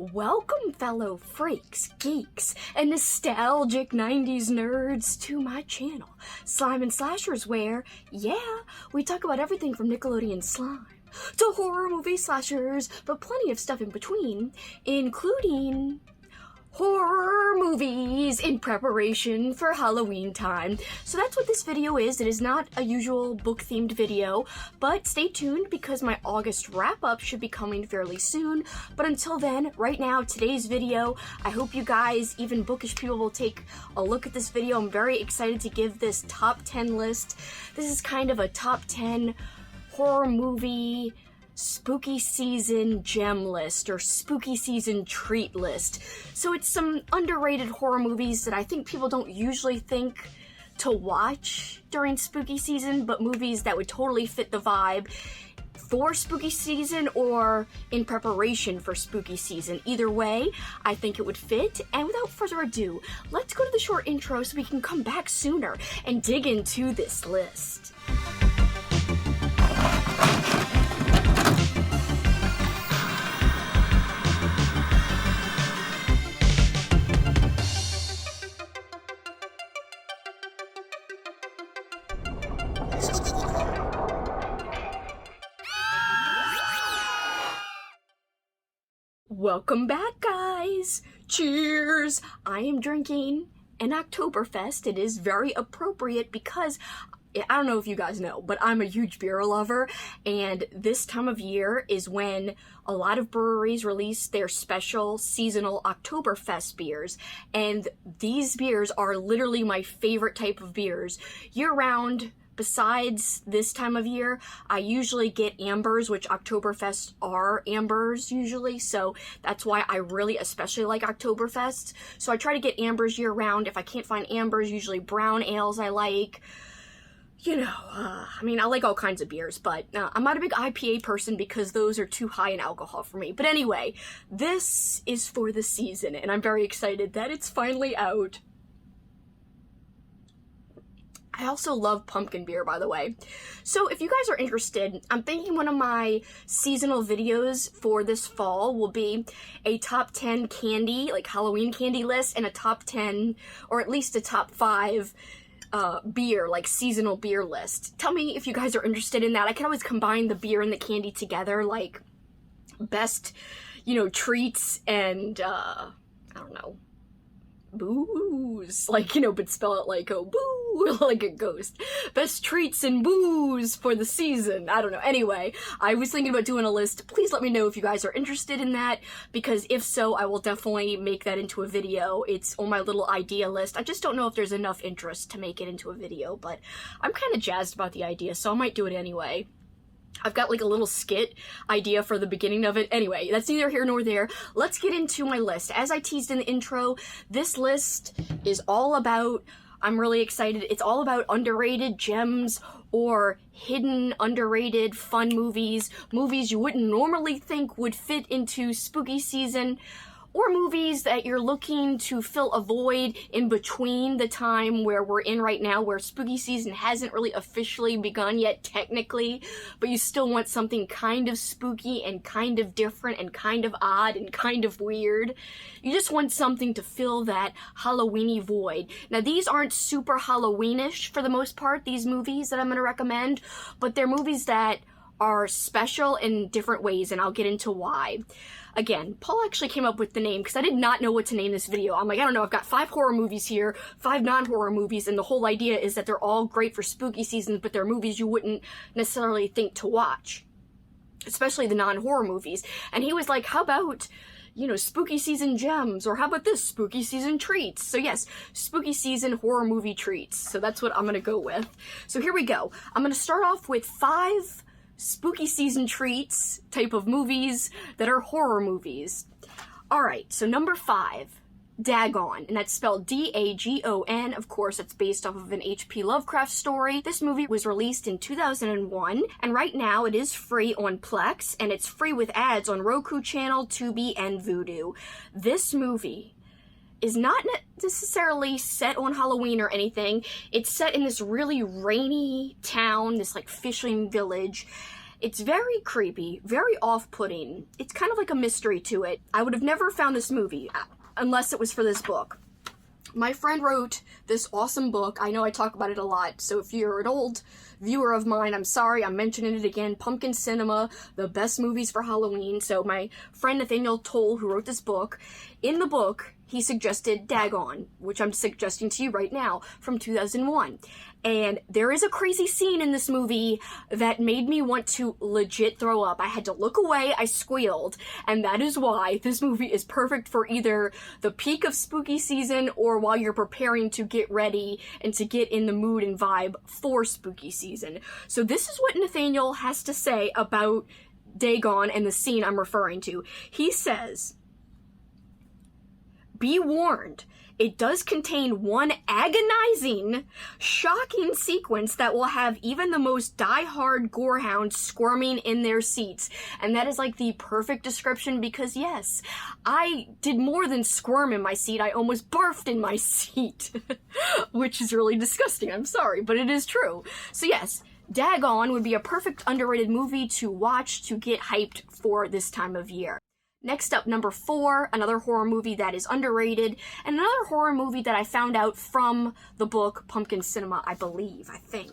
Welcome, fellow freaks, geeks, and nostalgic 90s nerds to my channel, Slime and Slashers, where, yeah, we talk about everything from Nickelodeon slime to horror movie slashers, but plenty of stuff in between, including horror movies in preparation for Halloween time. So that's what this video is. It is not a usual book-themed video, but stay tuned because my August wrap-up should be coming fairly soon. But until then, right now, today's video, I hope you guys, even bookish people, will take a look at this video. I'm very excited to give this top 10 list. This is kind of a top 10 horror movie spooky season gem list or spooky season treat list. So it's some underrated horror movies that I think people don't usually think to watch during spooky season, but movies that would totally fit the vibe for spooky season or in preparation for spooky season. Either way, I think it would fit. And without further ado, let's go to the short intro so we can come back sooner and dig into this list. Welcome back, guys! Cheers! I am drinking an Oktoberfest. It is very appropriate because, I don't know if you guys know, but I'm a huge beer lover, and this time of year is when a lot of breweries release their special seasonal Oktoberfest beers, and these beers are literally my favorite type of beers. Year-round, besides this time of year, I usually get ambers, which Oktoberfest are ambers usually, so that's why I really especially like Oktoberfest. So I try to get ambers year round. If I can't find ambers, usually brown ales I like. You know, I mean, I like all kinds of beers, but I'm not a big IPA person because those are too high in alcohol for me. But anyway, this is for the season, and I'm very excited that it's finally out. I also love pumpkin beer, by the way. So if you guys are interested, I'm thinking one of my seasonal videos for this fall will be a top 10 candy, like Halloween candy list, and a top 10, or at least a top 5 beer, like seasonal beer list. Tell me if you guys are interested in that. I can always combine the beer and the candy together, like best, you know, treats and, I don't know, booze, like, you know, but spell it like, oh, boo, like a ghost. Best treats and booze for the season. I don't know. Anyway, I was thinking about doing a list. Please let me know if you guys are interested in that, because if so, I will definitely make that into a video. It's on my little idea list. I just don't know if there's enough interest to make it into a video, but I'm kind of jazzed about the idea, so I might do it anyway. I've got like a little skit idea for the beginning of it. Anyway, that's neither here nor there. Let's get into my list. As I teased in the intro, this list is all about, I'm really excited, it's all about underrated gems or hidden, underrated, fun movies. Movies you wouldn't normally think would fit into spooky season, or movies that you're looking to fill a void in between the time where we're in right now, where spooky season hasn't really officially begun yet technically, but you still want something kind of spooky and kind of different and kind of odd and kind of weird. You just want something to fill that Halloween-y void. Now, these aren't super Halloweenish for the most part, these movies that I'm going to recommend, but they're movies that are special in different ways, and I'll get into why. Again, Paul actually came up with the name because I did not know what to name this video. I'm like, I don't know, I've got 5 horror movies here, 5 non-horror movies, and the whole idea is that they're all great for spooky seasons, but they're movies you wouldn't necessarily think to watch, especially the non-horror movies. And he was like, how about, you know, spooky season gems, or how about this, spooky season treats? So yes, spooky season horror movie treats. So that's what I'm gonna go with. So here we go. I'm gonna start off with 5 spooky season treats type of movies that are horror movies. Alright, so number 5, Dagon, and that's spelled D-A-G-O-N. Of course, it's based off of an H.P. Lovecraft story. This movie was released in 2001, and right now it is free on Plex, and it's free with ads on Roku Channel, Tubi, and Vudu. This movie is not necessarily set on Halloween or anything. It's set in this really rainy town, this like fishing village, It's very creepy, very off-putting. It's kind of like a mystery to it. I would have never found this movie unless it was for this book. My friend wrote this awesome book. I know I talk about it a lot, so if you're an old viewer of mine, I'm sorry, I'm mentioning it again. Pumpkin Cinema, the best movies for Halloween. So my friend Nathaniel Toll, who wrote this book, in the book, he suggested Dagon, which I'm suggesting to you right now, from 2001. And there is a crazy scene in this movie that made me want to legit throw up. I had to look away, I squealed, and that is why this movie is perfect for either the peak of spooky season or while you're preparing to get ready and to get in the mood and vibe for spooky season. So this is what Nathaniel has to say about Dagon and the scene I'm referring to. He says, "Be warned, it does contain one agonizing, shocking sequence that will have even the most die-hard gorehounds squirming in their seats." And that is like the perfect description because yes, I did more than squirm in my seat, I almost barfed in my seat. Which is really disgusting, I'm sorry, but it is true. So yes, Dagon would be a perfect underrated movie to watch to get hyped for this time of year. Next up, number 4, another horror movie that is underrated, and another horror movie that I found out from the book Pumpkin Cinema, I think.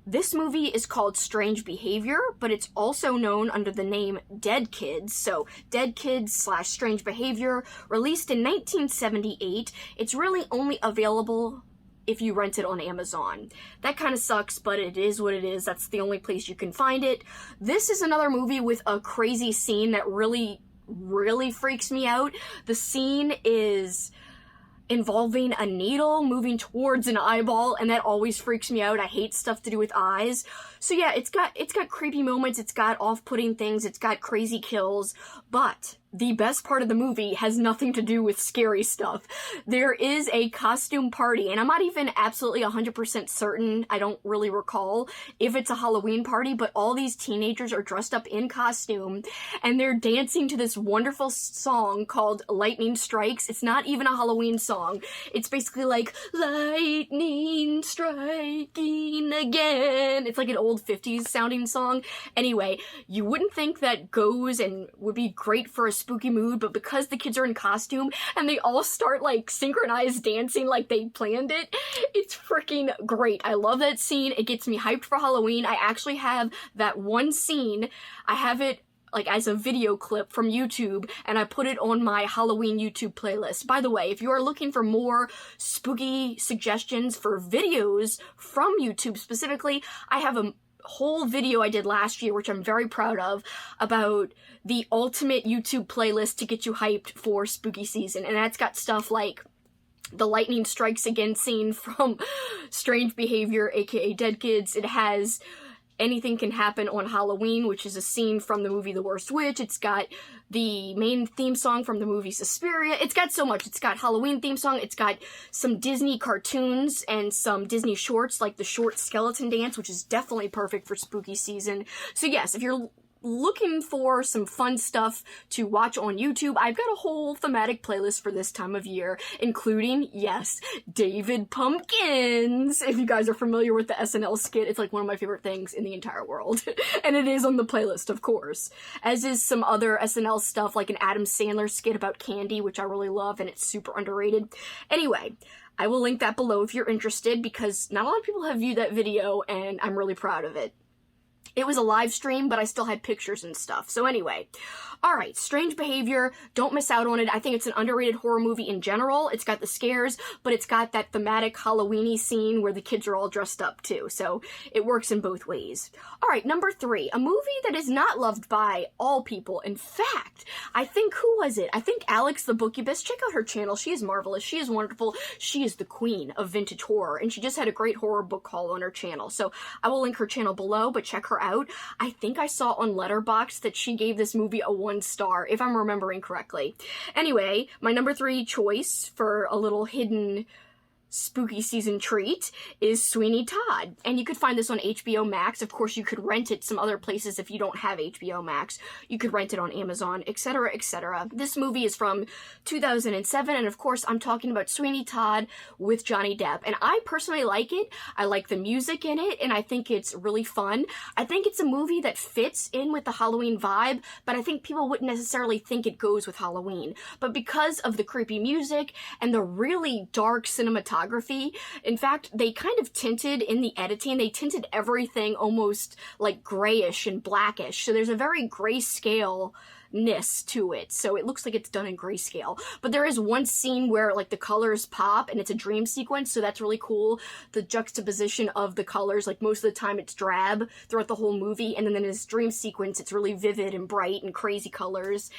This movie is called Strange Behavior, but it's also known under the name Dead Kids, so Dead Kids / Strange Behavior, released in 1978. It's really only available if you rent it on Amazon. That kind of sucks, but it is what it is. That's the only place you can find it. This is another movie with a crazy scene that really freaks me out. The scene is involving a needle moving towards an eyeball, and that always freaks me out. I hate stuff to do with eyes. So yeah, it's got creepy moments, it's got off-putting things, it's got crazy kills, but the best part of the movie has nothing to do with scary stuff. There is a costume party, and I'm not even absolutely 100% certain, I don't really recall if it's a Halloween party, but all these teenagers are dressed up in costume, and they're dancing to this wonderful song called Lightning Strikes. It's not even a Halloween song. It's basically like, lightning striking again. It's like an old 50s sounding song. Anyway, you wouldn't think that goes and would be great for a spooky mood, but because the kids are in costume and they all start like synchronized dancing like they planned it, it's freaking great. I love that scene. It gets me hyped for Halloween. I actually have that one scene. I have it like as a video clip from YouTube, and I put it on my Halloween YouTube playlist. By the way, if you are looking for more spooky suggestions for videos from YouTube specifically, I have a whole video I did last year, which I'm very proud of, about the ultimate YouTube playlist to get you hyped for spooky season. And that's got stuff like the lightning strikes again scene from Strange Behavior, aka Dead Kids. It has Anything Can Happen on Halloween, which is a scene from the movie The Worst Witch. It's got the main theme song from the movie Suspiria. It's got so much. It's got Halloween theme song. It's got some Disney cartoons and some Disney shorts, like the short Skeleton Dance, which is definitely perfect for spooky season. So yes, if you're looking for some fun stuff to watch on YouTube, I've got a whole thematic playlist for this time of year, including, yes, David Pumpkins. If you guys are familiar with the SNL skit, it's like one of my favorite things in the entire world. And it is on the playlist, of course. As is some other SNL stuff, like an Adam Sandler skit about candy, which I really love, and it's super underrated. Anyway, I will link that below if you're interested, because not a lot of people have viewed that video, and I'm really proud of it. It was a live stream, but I still had pictures and stuff. So anyway, alright, Strange Behavior, don't miss out on it. I think it's an underrated horror movie in general. It's got the scares, but it's got that thematic Halloween-y scene where the kids are all dressed up too. So it works in both ways. Alright, number 3, a movie that is not loved by all people. In fact, I think, who was it? I think Alex the Bookubus. Check out her channel. She is marvelous. She is wonderful. She is the queen of vintage horror, and she just had a great horror book haul on her channel. So I will link her channel below, but check her out. I think I saw on Letterboxd that she gave this movie a 1 star, if I'm remembering correctly. Anyway, my number 3 choice for a little hidden spooky season treat is Sweeney Todd. And you could find this on HBO Max. Of course, you could rent it some other places if you don't have HBO Max. You could rent it on Amazon, etc., etc. This movie is from 2007, and of course, I'm talking about Sweeney Todd with Johnny Depp. And I personally like it. I like the music in it, and I think it's really fun. I think it's a movie that fits in with the Halloween vibe, but I think people wouldn't necessarily think it goes with Halloween. But because of the creepy music and the really dark cinematography, in fact, they kind of tinted in the editing, they tinted everything almost like grayish and blackish. So there's a very grayscale-ness to it. So it looks like it's done in grayscale. But there is one scene where like the colors pop and it's a dream sequence, so that's really cool. The juxtaposition of the colors, like most of the time it's drab throughout the whole movie, and then in this dream sequence it's really vivid and bright and crazy colors.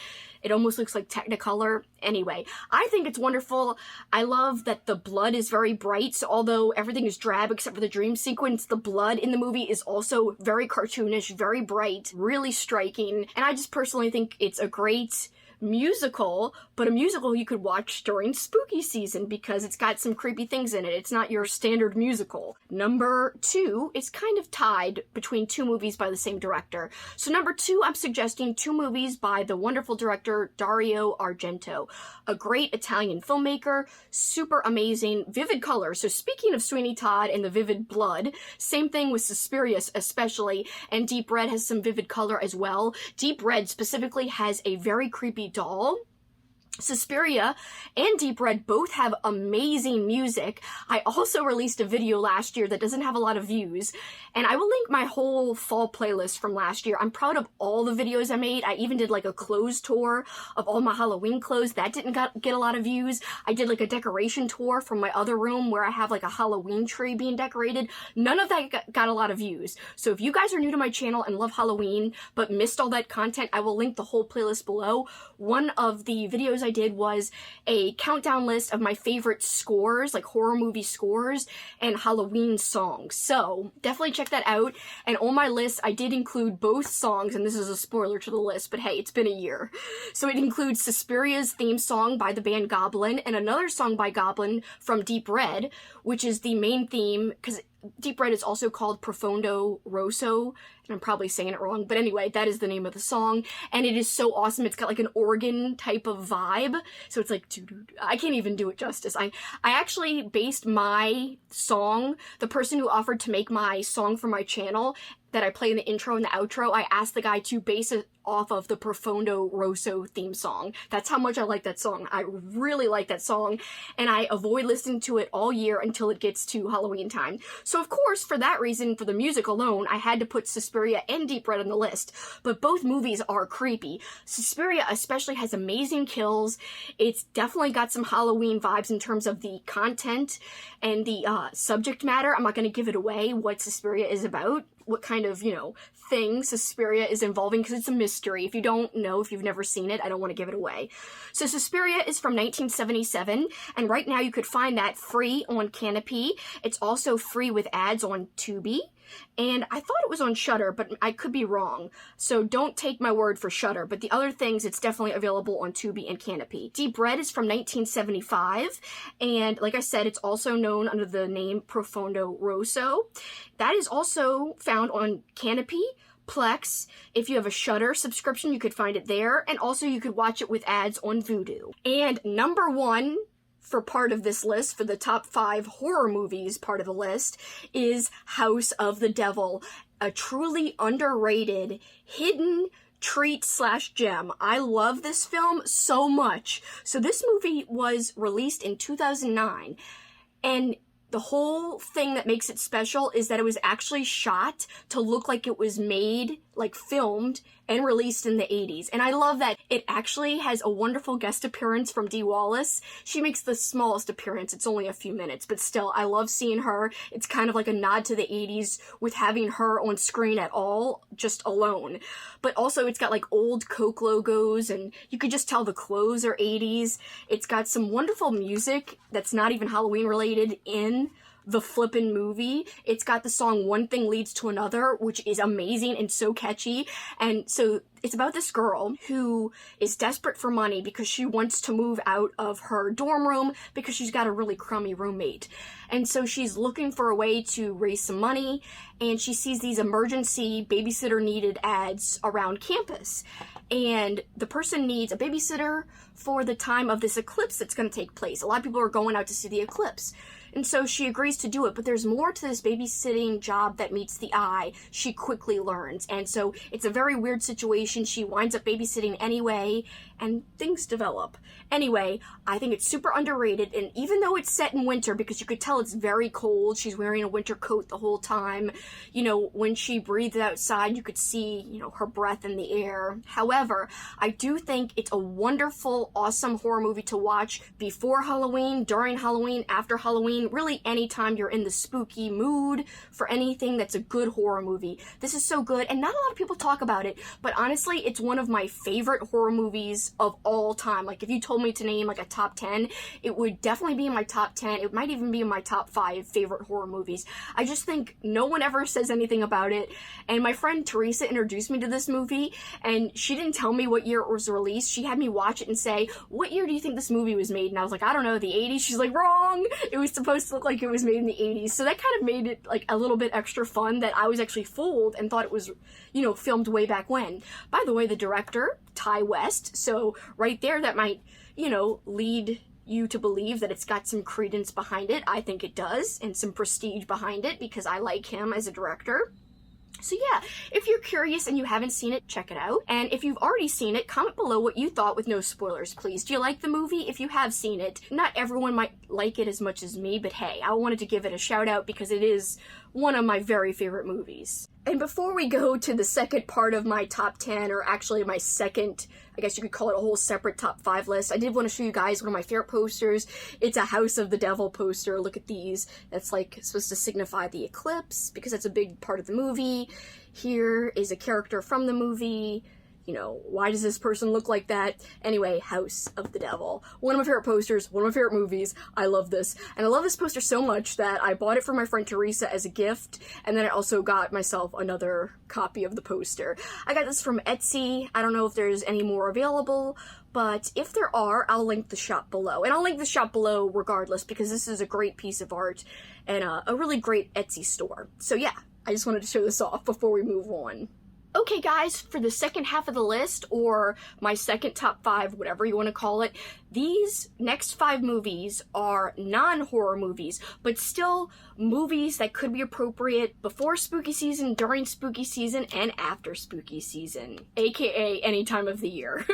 It almost looks like Technicolor. Anyway, I think it's wonderful. I love that the blood is very bright, so although everything is drab except for the dream sequence, the blood in the movie is also very cartoonish, very bright, really striking, and I just personally think it's a great musical, but a musical you could watch during spooky season because it's got some creepy things in it. It's not your standard musical. Number 2 is kind of tied between 2 movies by the same director. So number 2, I'm suggesting 2 movies by the wonderful director Dario Argento, a great Italian filmmaker, super amazing, vivid colors. So speaking of Sweeney Todd and the vivid blood, same thing with Suspiria especially, and Deep Red has some vivid color as well. Deep Red specifically has a very creepy doll. Suspiria and Deep Red both have amazing music. I also released a video last year that doesn't have a lot of views, and I will link my whole fall playlist from last year. I'm proud of all the videos I made. I even did like a clothes tour of all my Halloween clothes. That didn't get a lot of views. I did like a decoration tour from my other room where I have like a Halloween tree being decorated. None of that got a lot of views. So if you guys are new to my channel and love Halloween but missed all that content, I will link the whole playlist below. One of the videos I did was a countdown list of my favorite scores, like horror movie scores and Halloween songs. So definitely check that out. And on my list, I did include both songs, and this is a spoiler to the list, but hey, it's been a year. So it includes Suspiria's theme song by the band Goblin and another song by Goblin from Deep Red, which is the main theme, because Deep Red is also called Profondo Rosso, and I'm probably saying it wrong, but anyway, that is the name of the song, and it is so awesome. It's got like an organ type of vibe, so it's like, I can't even do it justice. I actually based my song, the person who offered to make my song for my channel, that I play in the intro and the outro, I asked the guy to base it off of the Profondo Rosso theme song. That's how much I like that song. I really like that song, and I avoid listening to it all year until it gets to Halloween time. So of course, for that reason, for the music alone, I had to put Suspiria and Deep Red on the list, but both movies are creepy. Suspiria especially has amazing kills. It's definitely got some Halloween vibes in terms of the content and the subject matter. I'm not going to give it away what Suspiria is about, what kind of, thing Suspiria is involving, because it's a mystery. If you don't know, if you've never seen it, I don't want to give it away. So Suspiria is from 1977, and right now you could find that free on Canopy. It's also free with ads on Tubi, and I thought it was on Shudder, but I could be wrong. So don't take my word for Shudder, but the other things, it's definitely available on Tubi and Canopy. Deep Red is from 1975, and like I said, it's also known under the name Profondo Rosso. That is also found on Canopy, Plex. If you have a Shudder subscription, you could find it there, and also you could watch it with ads on Vudu. And number 1 for part of this list, for the top 5 horror movies part of the list, is House of the Devil, a truly underrated, hidden treat/gem. I love this film so much. So this movie was released in 2009, and the whole thing that makes it special is that it was actually shot to look like it was made, like filmed, and released in the 80s. And I love that it actually has a wonderful guest appearance from Dee Wallace. She makes the smallest appearance. It's only a few minutes, but still, I love seeing her. It's kind of like a nod to the 80s with having her on screen at all, just alone. But also, it's got like old Coke logos, and you could just tell the clothes are 80s. It's got some wonderful music that's not even Halloween related in the flippin' movie. It's got the song One Thing Leads to Another, which is amazing and so catchy. And so it's about this girl who is desperate for money because she wants to move out of her dorm room because she's got a really crummy roommate. And so she's looking for a way to raise some money, and she sees these emergency babysitter needed ads around campus. And the person needs a babysitter for the time of this eclipse that's going to take place. A lot of people are going out to see the eclipse. And so she agrees to do it, but there's more to this babysitting job that meets the eye, she quickly learns. And so it's a very weird situation. She winds up babysitting anyway, and things develop. Anyway, I think it's super underrated, and even though it's set in winter, because you could tell it's very cold, she's wearing a winter coat the whole time. You know, when she breathes outside, you could see, you know, her breath in the air. However, I do think it's a wonderful, awesome horror movie to watch before Halloween, during Halloween, after Halloween, really anytime you're in the spooky mood for anything that's a good horror movie. This is so good, and not a lot of people talk about it, but honestly, it's one of my favorite horror movies of all time. Like, if you told me to name like a top 10, it would definitely be in my top 10. It might even be in my top 5 favorite horror movies. I just think no one ever says anything about it, and my friend Teresa introduced me to this movie, and she didn't tell me what year it was released. She had me watch it and say, what year do you think this movie was made? And I was like, I don't know, the 80s? She's like, wrong! It was supposed to look like it was made in the 80s. So that kind of made it like a little bit extra fun that I was actually fooled and thought it was, you know, filmed way back when. By the way, the director, Ty West, so right there that might, you know, lead you to believe that it's got some credence behind it. I think it does, and some prestige behind it, because I like him as a director. So yeah, if you're curious and you haven't seen it, check it out. And if you've already seen it, comment below what you thought with no spoilers, please. Do you like the movie? If you have seen it, not everyone might like it as much as me, but hey, I wanted to give it a shout out because it is one of my very favorite movies. And before we go to the second part of my top 10, or actually my second, I guess you could call it a whole separate top 5 list, I did want to show you guys one of my favorite posters. It's a House of the Devil poster. Look at these. That's like supposed to signify the eclipse, because that's a big part of the movie. Here is a character from the movie. You know, why does this person look like that? Anyway, House of the Devil. One of my favorite posters, one of my favorite movies. I love this. And I love this poster so much that I bought it for my friend Teresa as a gift, and then I also got myself another copy of the poster. I got this from Etsy. I don't know if there's any more available, but if there are, I'll link the shop below. And I'll link the shop below regardless, because this is a great piece of art and a really great Etsy store. So yeah, I just wanted to show this off before we move on. Okay guys, for the second half of the list, or my second top 5, whatever you want to call it, these next 5 movies are non-horror movies, but still movies that could be appropriate before spooky season, during spooky season, and after spooky season, aka any time of the year.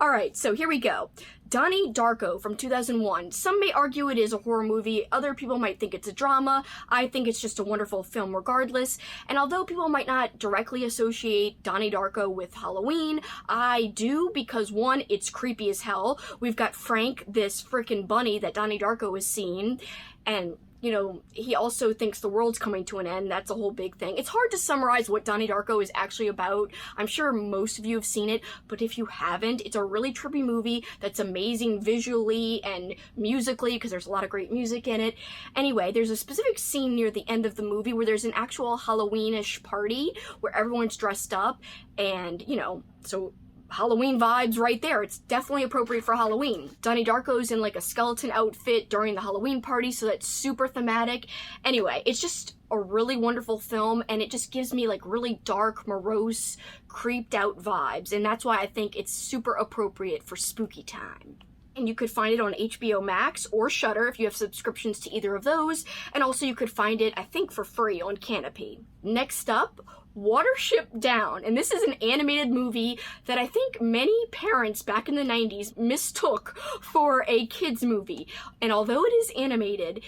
Alright, so here we go. Donnie Darko from 2001. Some may argue it is a horror movie, other people might think it's a drama. I think it's just a wonderful film regardless, and although people might not directly associate Donnie Darko with Halloween, I do, because one, it's creepy as hell. We've got Frank, this frickin' bunny that Donnie Darko has seen, and you know, he also thinks the world's coming to an end. That's a whole big thing. It's hard to summarize what Donnie Darko is actually about. I'm sure most of you have seen it, but if you haven't, it's a really trippy movie that's amazing visually and musically, because there's a lot of great music in it. Anyway, there's a specific scene near the end of the movie where there's an actual Halloween-ish party where everyone's dressed up, and, you know, so Halloween vibes right there. It's definitely appropriate for Halloween. Donnie Darko's in like a skeleton outfit during the Halloween party, so that's super thematic. Anyway, it's just a really wonderful film, and it just gives me like really dark, morose, creeped out vibes, and that's why I think it's super appropriate for spooky time. And you could find it on HBO Max or Shudder if you have subscriptions to either of those, and also you could find it, I think, for free on Canopy. Next up, Watership Down, and this is an animated movie that I think many parents back in the 90s mistook for a kids movie, and although it is animated,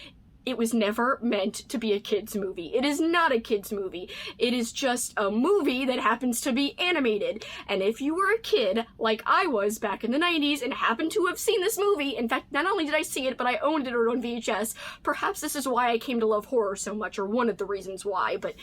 it was never meant to be a kids movie. It is not a kids movie. It is just a movie that happens to be animated. And if you were a kid, like I was back in the 90s, and happened to have seen this movie, in fact, not only did I see it, but I owned it on VHS, perhaps this is why I came to love horror so much, or one of the reasons why, but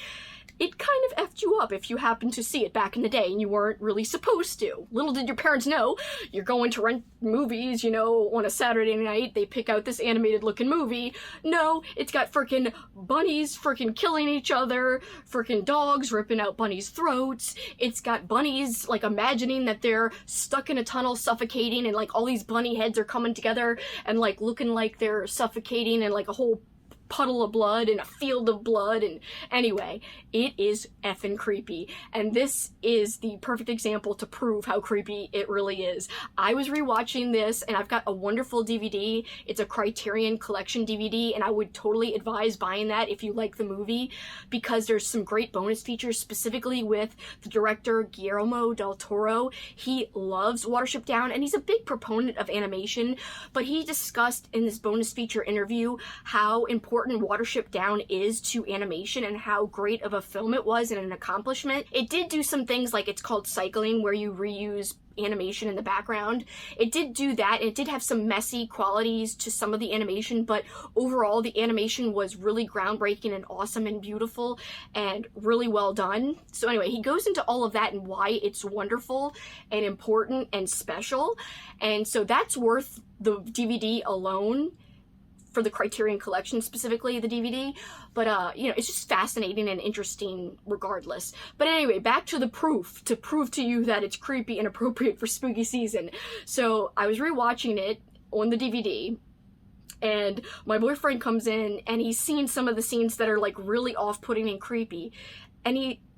it kind of effed you up if you happened to see it back in the day and you weren't really supposed to. Little did your parents know, you're going to rent movies, you know, on a Saturday night, they pick out this animated looking movie. No, it's got frickin' bunnies frickin' killing each other, frickin' dogs ripping out bunnies' throats. It's got bunnies, like, imagining that they're stuck in a tunnel suffocating and, like, all these bunny heads are coming together and, like, looking like they're suffocating and, like, a whole puddle of blood and a field of blood. And anyway, it is effing creepy, and this is the perfect example to prove how creepy it really is. I was rewatching this, and I've got a wonderful DVD. It's a Criterion Collection DVD, and I would totally advise buying that if you like the movie, because there's some great bonus features, specifically with the director Guillermo del Toro. He loves Watership Down, and he's a big proponent of animation, but he discussed in this bonus feature interview how important Watership Down is to animation and how great of a film it was and an accomplishment. It did do some things, like it's called cycling, where you reuse animation in the background. It did do that, and it did have some messy qualities to some of the animation, but overall the animation was really groundbreaking and awesome and beautiful and really well done. So anyway, he goes into all of that and why it's wonderful and important and special, and so that's worth the DVD alone, for the Criterion Collection, specifically the DVD, but you know, it's just fascinating and interesting regardless. But anyway, back to the proof, to prove to you that it's creepy and appropriate for spooky season. So I was rewatching it on the DVD, and my boyfriend comes in, and he's seen some of the scenes that are, like, really off-putting and creepy,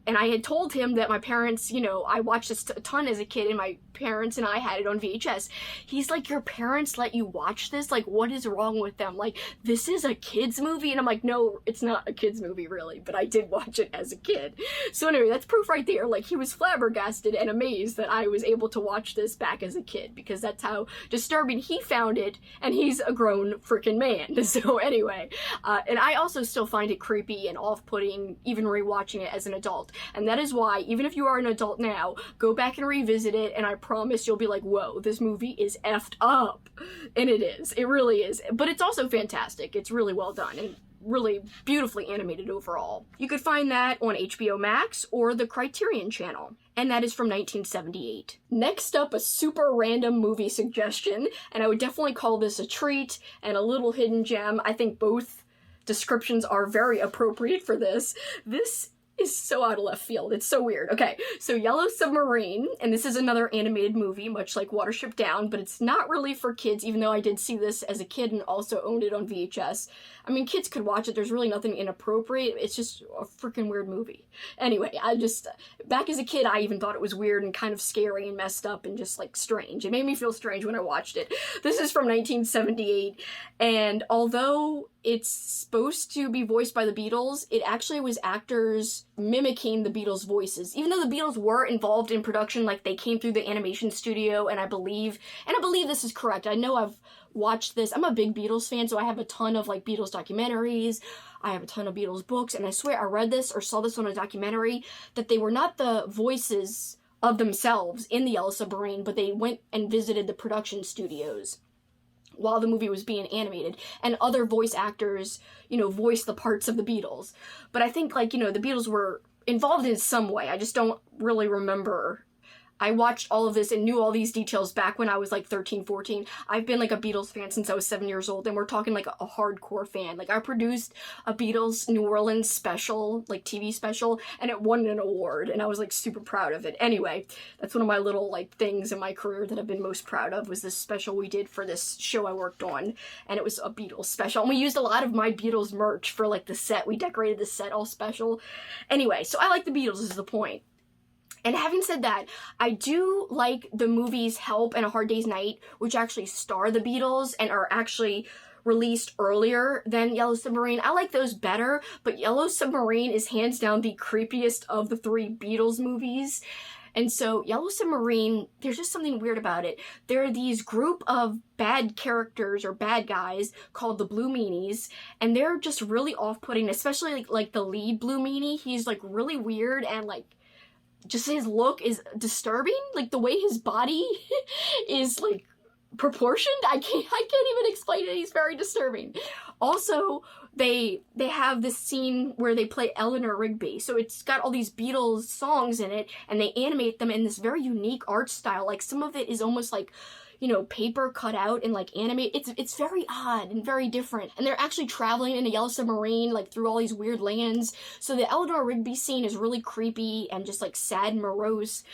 and I had told him that my parents, you know, I watched this a ton as a kid, and my parents and I had it on VHS. He's like, your parents let you watch this? Like, what is wrong with them? Like, this is a kid's movie? And I'm like, no, it's not a kid's movie, really, but I did watch it as a kid. So anyway, that's proof right there. Like, he was flabbergasted and amazed that I was able to watch this back as a kid, because that's how disturbing he found it, and he's a grown freaking man. So anyway, and I also still find it creepy and off-putting, even rewatching it as an adult. And that is why, even if you are an adult now, go back and revisit it, and I promise you'll be like, whoa, this movie is effed up. And it is. It really is. But it's also fantastic. It's really well done and really beautifully animated overall. You could find that on HBO Max or the Criterion Channel, and that is from 1978. Next up, a super random movie suggestion, and I would definitely call this a treat and a little hidden gem. I think both descriptions are very appropriate for this. This is so out of left field. It's so weird. Okay, so Yellow Submarine, and this is another animated movie, much like Watership Down, but it's not really for kids, even though I did see this as a kid and also owned it on VHS. I mean, kids could watch it. There's really nothing inappropriate. It's just a freaking weird movie. Anyway, back as a kid, I even thought it was weird and kind of scary and messed up and just, like, strange. It made me feel strange when I watched it. This is from 1978, and although it's supposed to be voiced by the Beatles, it actually was actors mimicking the Beatles' voices. Even though the Beatles were involved in production, like, they came through the animation studio, and I believe this is correct. I know I've watched this. I'm a big Beatles fan, so I have a ton of, like, Beatles documentaries. I have a ton of Beatles books, and I swear I read this or saw this on a documentary, that they were not the voices of themselves in the Yellow Submarine, but they went and visited the production studios while the movie was being animated, and other voice actors, you know, voiced the parts of the Beatles. But I think, like, you know, the Beatles were involved in some way. I just don't really remember. I watched all of this and knew all these details back when I was like 13, 14. I've been like a Beatles fan since I was 7 years old, and we're talking like a hardcore fan. Like, I produced a Beatles New Orleans special, like TV special, and it won an award, and I was like super proud of it. Anyway, that's one of my little like things in my career that I've been most proud of, was this special we did for this show I worked on, and it was a Beatles special. And we used a lot of my Beatles merch for like the set. We decorated the set all special. Anyway, so I like the Beatles is the point. And having said that, I do like the movies Help and A Hard Day's Night, which actually star the Beatles and are actually released earlier than Yellow Submarine. I like those better, but Yellow Submarine is hands down the creepiest of the three Beatles movies. And so Yellow Submarine, there's just something weird about it. There are these group of bad characters or bad guys called the Blue Meanies, and they're just really off-putting, especially like the lead Blue Meanie. He's like really weird, and like just his look is disturbing. Like, the way his body is like proportioned. I can't even explain it. He's very disturbing. Also, they have this scene where they play Eleanor Rigby. So it's got all these Beatles songs in it, and they animate them in this very unique art style. Like, some of it is almost like, you know, paper cut out and like animate. It's very odd and very different. And they're actually traveling in a yellow submarine, like through all these weird lands. So the Eleanor Rigby scene is really creepy and just like sad and morose.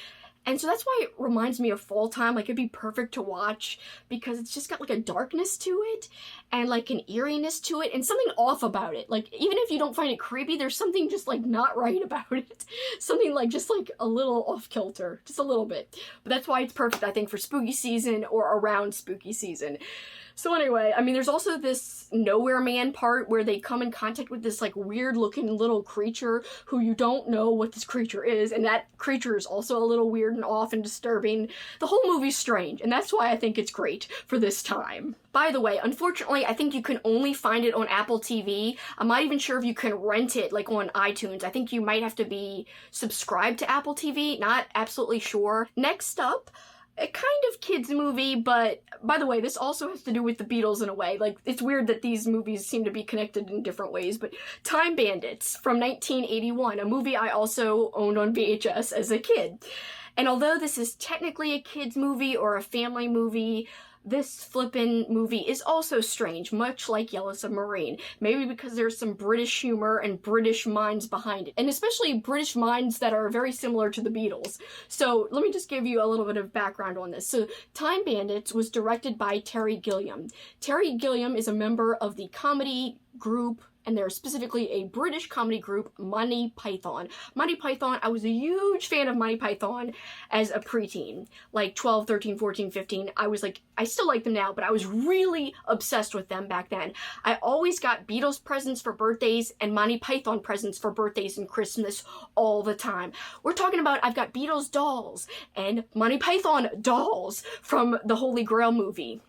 And so that's why it reminds me of fall time. Like, it'd be perfect to watch because it's just got like a darkness to it and like an eeriness to it and something off about it. Like, even if you don't find it creepy, there's something just like not right about it. Something like just like a little off kilter, just a little bit. But that's why it's perfect, I think, for spooky season or around spooky season. So anyway, I mean, there's also this Nowhere Man part where they come in contact with this like weird looking little creature who you don't know what this creature is, and that creature is also a little weird and off and disturbing. The whole movie's strange, and that's why I think it's great for this time. By the way, unfortunately, I think you can only find it on Apple TV. I'm not even sure if you can rent it like on iTunes. I think you might have to be subscribed to Apple TV, not absolutely sure. Next up, a kind of kids movie, but by the way, this also has to do with the Beatles in a way. Like, it's weird that these movies seem to be connected in different ways, but Time Bandits from 1981, a movie I also owned on VHS as a kid. And although this is technically a kids movie or a family movie, this flippin' movie is also strange, much like Yellow Submarine. Maybe because there's some British humor and British minds behind it. And especially British minds that are very similar to the Beatles. So let me just give you a little bit of background on this. So Time Bandits was directed by Terry Gilliam. Terry Gilliam is a member of the comedy group, and they're specifically a British comedy group, Monty Python. Monty Python, I was a huge fan of Monty Python as a preteen. Like 12, 13, 14, 15. I still like them now, but I was really obsessed with them back then. I always got Beatles presents for birthdays and Monty Python presents for birthdays and Christmas all the time. We're talking about, I've got Beatles dolls and Monty Python dolls from the Holy Grail movie.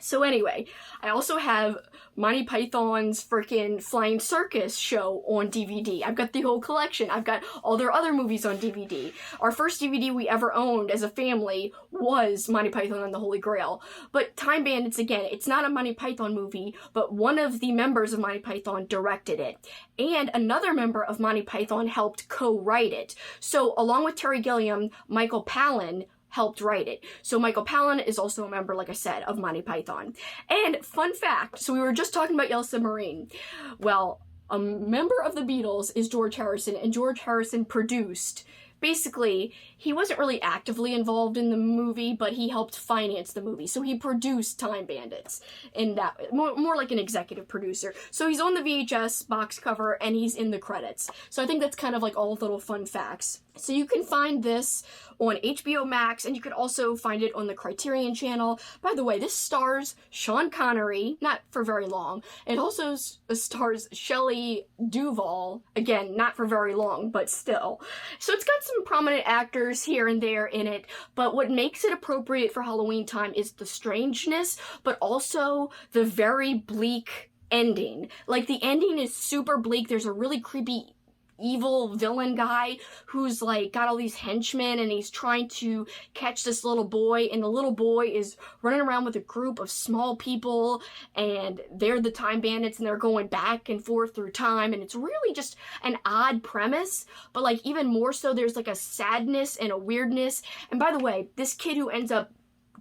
So anyway, I also have Monty Python's frickin' Flying Circus show on DVD. I've got the whole collection. I've got all their other movies on DVD. Our first DVD we ever owned as a family was Monty Python and the Holy Grail. But Time Bandits, again, it's not a Monty Python movie, but one of the members of Monty Python directed it. And another member of Monty Python helped co-write it. So along with Terry Gilliam, Michael Palin helped write it. So Michael Palin is also a member, like I said, of Monty Python. And fun fact, so we were just talking about Yellow Submarine. Well, a member of the Beatles is George Harrison, and George Harrison produced. Basically, he wasn't really actively involved in the movie, but he helped finance the movie. So he produced Time Bandits, in that, more like an executive producer. So he's on the VHS box cover, and he's in the credits. So I think that's kind of like all little fun facts. So you can find this on HBO Max, and you could also find it on the Criterion Channel. By the way, this stars Sean Connery, not for very long. It also stars Shelley Duvall, again, not for very long, but still. So it's got some prominent actors here and there in it, but what makes it appropriate for Halloween time is the strangeness, but also the very bleak ending. Like, the ending is super bleak. There's a really creepy evil villain guy who's like got all these henchmen, and he's trying to catch this little boy, and the little boy is running around with a group of small people, and they're the Time Bandits, and they're going back and forth through time, and it's really just an odd premise, but like even more so there's like a sadness and a weirdness. And by the way, this kid who ends up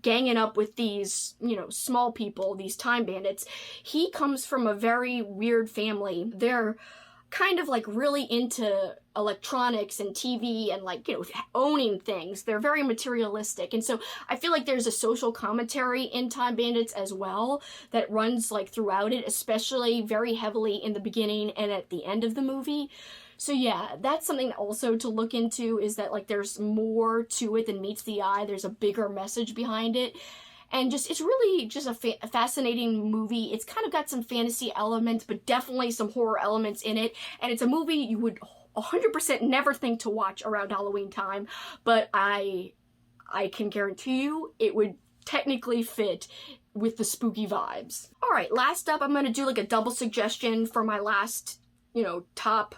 ganging up with these, you know, small people, these Time Bandits, he comes from a very weird family. They're kind of like really into electronics and TV and like, you know, owning things. They're very materialistic. And so I feel like there's a social commentary in Time Bandits as well that runs like throughout it, especially very heavily in the beginning and at the end of the movie. So yeah, that's something also to look into, is that like there's more to it than meets the eye. There's a bigger message behind it. And just, it's really just a fascinating movie. It's kind of got some fantasy elements, but definitely some horror elements in it. And it's a movie you would 100% never think to watch around Halloween time, but I can guarantee you it would technically fit with the spooky vibes. All right, last up, I'm going to do like a double suggestion for my last, you know, top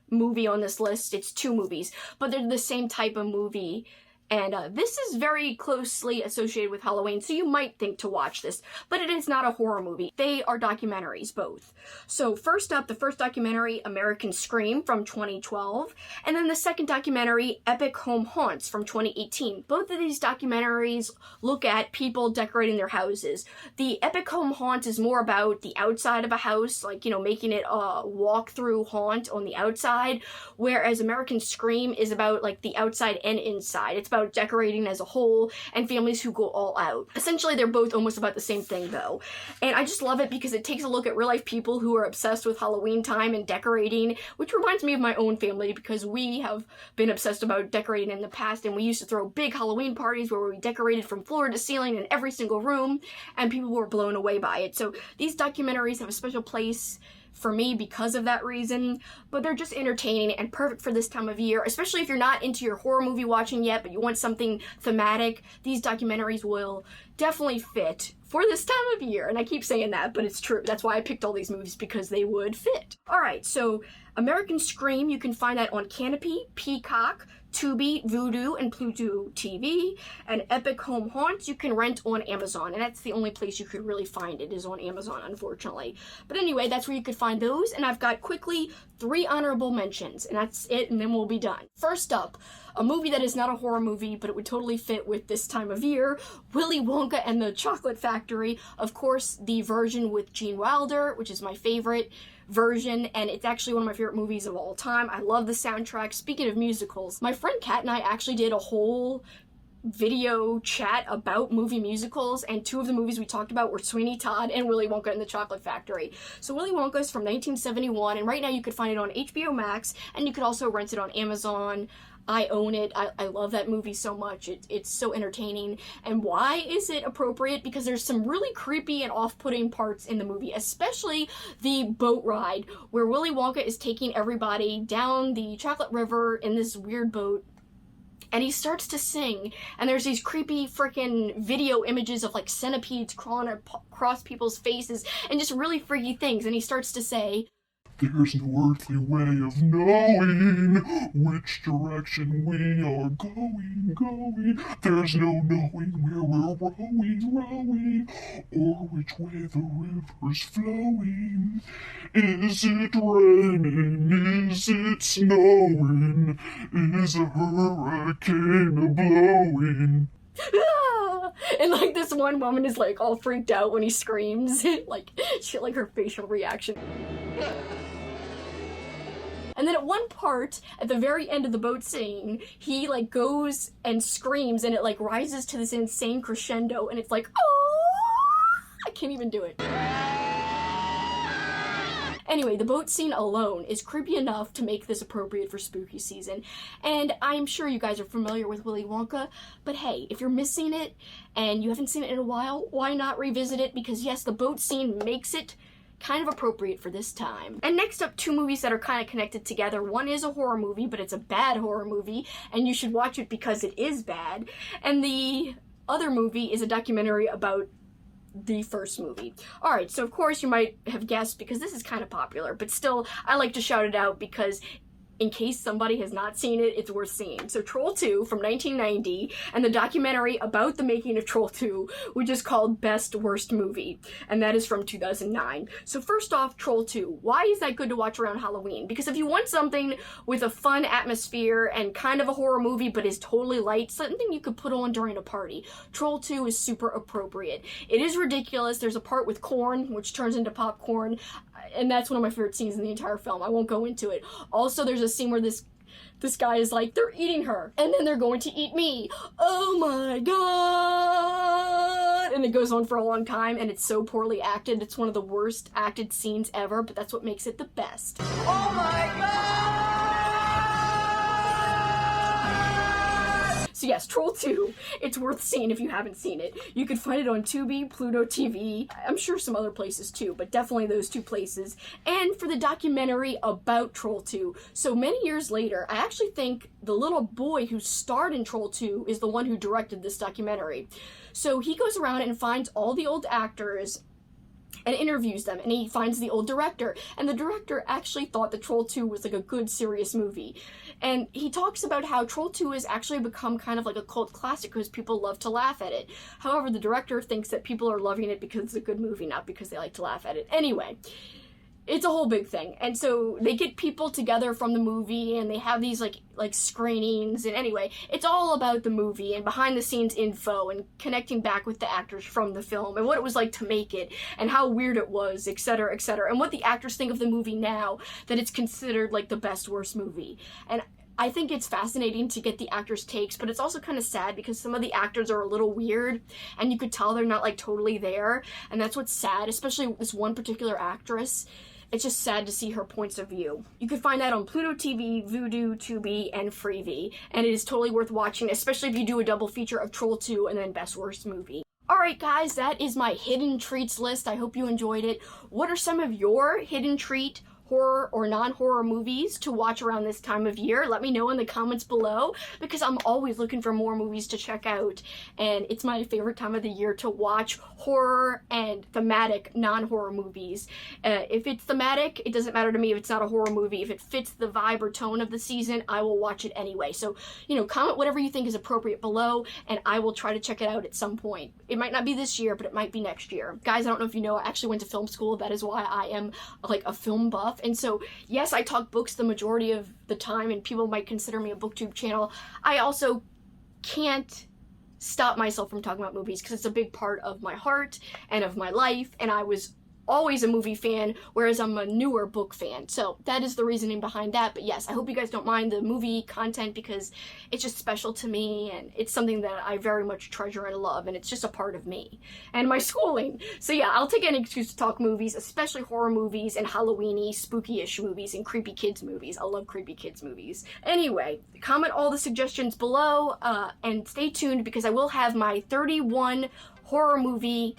movie on this list. It's two movies, but they're the same type of movie. And this is very closely associated with Halloween, so you might think to watch this, but it is not a horror movie. They are documentaries, both. So first up, the first documentary, American Scream from 2012, and then the second documentary, Epic Home Haunts from 2018. Both of these documentaries look at people decorating their houses. The Epic Home Haunt is more about the outside of a house, like, you know, making it a walk-through haunt on the outside, whereas American Scream is about, like, the outside and inside. It's about decorating as a whole and families who go all out. Essentially, they're both almost about the same thing, though. And I just love it because it takes a look at real-life people who are obsessed with Halloween time and decorating, which reminds me of my own family because we have been obsessed about decorating in the past, and we used to throw big Halloween parties where we decorated from floor to ceiling in every single room, and people were blown away by it. So these documentaries have a special place for me because of that reason, but they're just entertaining and perfect for this time of year, especially if you're not into your horror movie watching yet, but you want something thematic. These documentaries will definitely fit for this time of year, and I keep saying that, but it's true. That's why I picked all these movies, because they would fit. Alright, so American Scream, you can find that on Canopy, Peacock, Tubi, Vudu, and Pluto TV, and Epic Home Haunts you can rent on Amazon, and that's the only place you could really find it, is on Amazon, unfortunately. But anyway, that's where you could find those, and I've got quickly 3 honorable mentions, and that's it, and then we'll be done. First up, a movie that is not a horror movie, but it would totally fit with this time of year, Willy Wonka and the Chocolate Factory. Of course, the version with Gene Wilder, which is my favorite version, and it's actually one of my favorite movies of all time. I love the soundtrack. Speaking of musicals, my friend Kat and I actually did a whole video chat about movie musicals, and 2 of the movies we talked about were Sweeney Todd and Willy Wonka and the Chocolate Factory. So Willy Wonka is from 1971, and right now you could find it on HBO Max, and you could also rent it on Amazon. I own it. I love that movie so much. It's so entertaining. And why is it appropriate? Because there's some really creepy and off-putting parts in the movie, especially the boat ride, where Willy Wonka is taking everybody down the Chocolate River in this weird boat, and he starts to sing, and there's these creepy freaking video images of, like, centipedes crawling across people's faces, and just really freaky things, and he starts to say, "There's no earthly way of knowing which direction we are going. There's no knowing where we're rowing, or which way the river's flowing. Is it raining? Is it snowing? Is a hurricane a-blowing?" And, like, this one woman is, like, all freaked out when he screams. like her facial reaction. And then at one part, at the very end of the boat scene, he, like, goes and screams, and it, like, rises to this insane crescendo, and it's like, oh! I can't even do it. Anyway, the boat scene alone is creepy enough to make this appropriate for spooky season. And I'm sure you guys are familiar with Willy Wonka, but hey, if you're missing it and you haven't seen it in a while, why not revisit it? Because yes, the boat scene makes it kind of appropriate for this time. And next up, 2 movies that are kind of connected together. One is a horror movie, but it's a bad horror movie, and you should watch it because it is bad. And the other movie is a documentary about the first movie. Alright, so of course you might have guessed, because this is kind of popular, but still, I like to shout it out because in case somebody has not seen it, it's worth seeing. So Troll 2 from 1990, and the documentary about the making of Troll 2, which is called Best Worst Movie, and that is from 2009. So first off, Troll 2. Why is that good to watch around Halloween? Because if you want something with a fun atmosphere and kind of a horror movie but is totally light, something you could put on during a party, Troll 2 is super appropriate. It is ridiculous. There's a part with corn, which turns into popcorn, and that's one of my favorite scenes in the entire film. I won't go into it. Also, there's a scene where this guy is like, they're eating her, and then they're going to eat me. Oh my god! And it goes on for a long time, and it's so poorly acted. It's one of the worst acted scenes ever, but that's what makes it the best. Oh my god! So yes, Troll 2, it's worth seeing if you haven't seen it. You can find it on Tubi, Pluto TV, I'm sure some other places too, but definitely those 2 places. And for the documentary about Troll 2, so many years later, I actually think the little boy who starred in Troll 2 is the one who directed this documentary. So he goes around and finds all the old actors and interviews them, and he finds the old director, and the director actually thought that Troll 2 was like a good, serious movie. And he talks about how Troll 2 has actually become kind of like a cult classic because people love to laugh at it. However, the director thinks that people are loving it because it's a good movie, not because they like to laugh at it. Anyway, it's a whole big thing. And so they get people together from the movie, and they have these like screenings, and anyway, it's all about the movie and behind the scenes info and connecting back with the actors from the film and what it was like to make it and how weird it was, etc., etc., and what the actors think of the movie now that it's considered like the best worst movie. And I think it's fascinating to get the actors' takes, but it's also kind of sad because some of the actors are a little weird, and you could tell they're not like totally there, and that's what's sad, especially this one particular actress. It's just sad to see her points of view. You can find that on Pluto TV, Vudu, Tubi, and Freevee, and it is totally worth watching, especially if you do a double feature of Troll 2 and then Best Worst Movie. Alright guys, that is my hidden treats list. I hope you enjoyed it. What are some of your hidden treat horror or non-horror movies to watch around this time of year? Let me know in the comments below, because I'm always looking for more movies to check out, and it's my favorite time of the year to watch horror and thematic non-horror movies. If it's thematic, it doesn't matter to me if it's not a horror movie. If it fits the vibe or tone of the season, I will watch it anyway. So, comment whatever you think is appropriate below, and I will try to check it out at some point. It might not be this year, but it might be next year. Guys, I don't know if you know, I actually went to film school. That is why I am like a film buff. And so, yes, I talk books the majority of the time, and people might consider me a booktube channel. I also can't stop myself from talking about movies because it's a big part of my heart and of my life, and I was always a movie fan, whereas I'm a newer book fan. So that is the reasoning behind that. But yes, I hope you guys don't mind the movie content because it's just special to me, and it's something that I very much treasure and love, and it's just a part of me and my schooling. So yeah, I'll take any excuse to talk movies, especially horror movies and Halloween-y, spooky-ish movies and creepy kids movies. I love creepy kids movies. Anyway, comment all the suggestions below, and stay tuned because I will have my 31 horror movie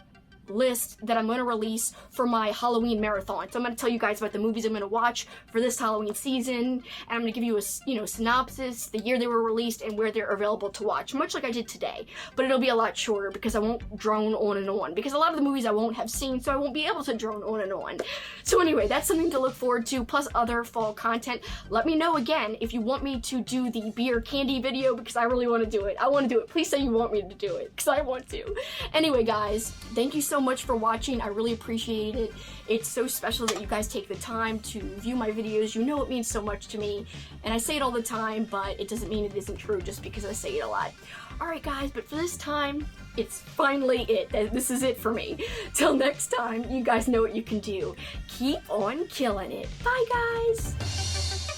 list that I'm going to release for my Halloween marathon. So I'm going to tell you guys about the movies I'm going to watch for this Halloween season, and I'm going to give you a synopsis, the year they were released, and where they're available to watch, much like I did today. But it'll be a lot shorter because I won't drone on and on, because a lot of the movies I won't have seen, so I won't be able to drone on and on. So anyway, that's something to look forward to, plus other fall content. Let me know again if you want me to do the beer candy video, because I really want to do it. I want to do it. Please say you want me to do it, because I want to. Anyway, guys, thank you so much for watching. I really appreciate it. It's so special that you guys take the time to view my videos. You know it means so much to me, and I say it all the time, but it doesn't mean it isn't true just because I say it a lot. Alright guys, but for this time, it's finally it. This is it for me. Till next time, you guys know what you can do. Keep on killing it. Bye guys!